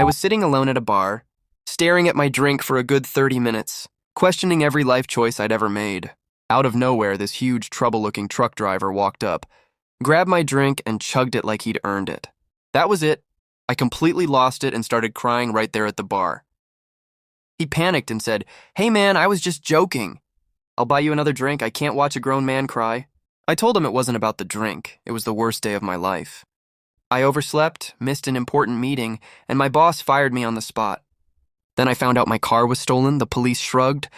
was sitting alone at a bar, staring at my drink for a good 30 minutes, questioning every life choice I'd ever made. Out of nowhere, this huge, trouble-looking truck driver walked up, grabbed my drink, and chugged it like he'd earned it. That was it. I completely lost it and started crying right there at the bar. He panicked and said, "Hey man, I was just joking. I'll buy you another drink. I can't watch a grown man cry." I told him it wasn't about the drink. It was the worst day of my life. I overslept, missed an important meeting, and my boss fired me on the spot. Then I found out my car was stolen, the police shrugged,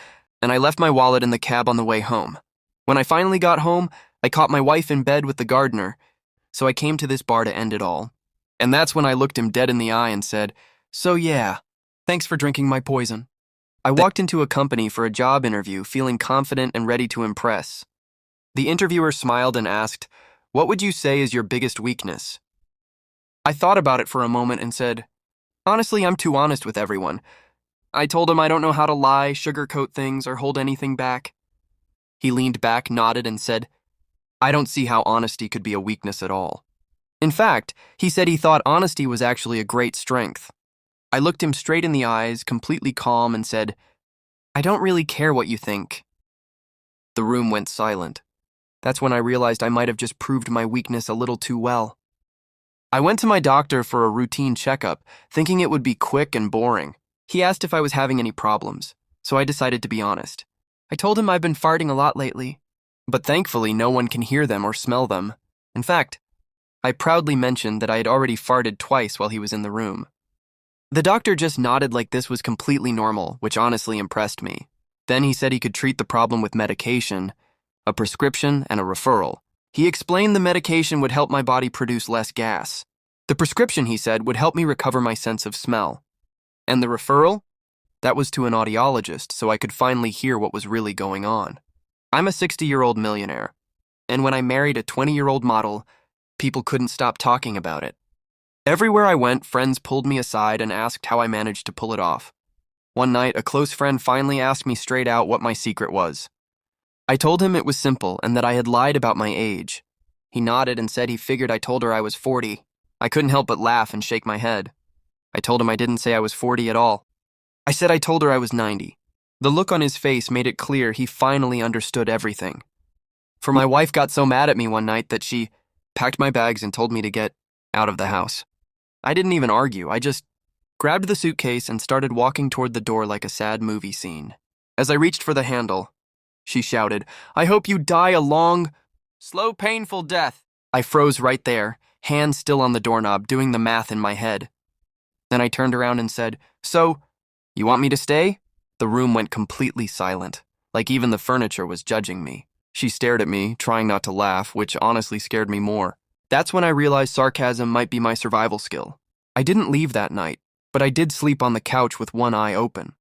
and I left my wallet in the cab on the way home. When I finally got home, I caught my wife in bed with the gardener, so I came to this bar to end it all. And that's when I looked him dead in the eye and said, "So yeah, thanks for drinking my poison." I walked into a company for a job interview feeling confident and ready to impress. The interviewer smiled and asked, "What would you say is your biggest weakness?" I thought about it for a moment and said, "Honestly, I'm too honest with everyone." I told him I don't know how to lie, sugarcoat things, or hold anything back. He leaned back, nodded, and said, "I don't see how honesty could be a weakness at all." In fact, he said he thought honesty was actually a great strength. I looked him straight in the eyes, completely calm, and said, "I don't really care what you think." The room went silent. That's when I realized I might have just proved my weakness a little too well. I went to my doctor for a routine checkup, thinking it would be quick and boring. He asked if I was having any problems, so I decided to be honest. I told him I've been farting a lot lately, but thankfully no one can hear them or smell them. In fact, I proudly mentioned that I had already farted twice while he was in the room. The doctor just nodded like this was completely normal, which honestly impressed me. Then he said he could treat the problem with medication, a prescription, and a referral. He explained the medication would help my body produce less gas. The prescription, he said, would help me recover my sense of smell. And the referral? That was to an audiologist, so I could finally hear what was really going on. I'm a 60-year-old millionaire, and when I married a 20-year-old model, people couldn't stop talking about it. Everywhere I went, friends pulled me aside and asked how I managed to pull it off. One night, a close friend finally asked me straight out what my secret was. I told him it was simple and that I had lied about my age. He nodded and said he figured I told her I was 40. I couldn't help but laugh and shake my head. I told him I didn't say I was 40 at all. I said I told her I was 90. The look on his face made it clear he finally understood everything. For my wife got so mad at me one night that she packed my bags and told me to get out of the house. I didn't even argue. I just grabbed the suitcase and started walking toward the door like a sad movie scene. As I reached for the handle, she shouted, "I hope you die a long, slow, painful death." I froze right there, hands still on the doorknob, doing the math in my head. Then I turned around and said, "So, you want me to stay?" The room went completely silent, like even the furniture was judging me. She stared at me, trying not to laugh, which honestly scared me more. That's when I realized sarcasm might be my survival skill. I didn't leave that night, but I did sleep on the couch with one eye open.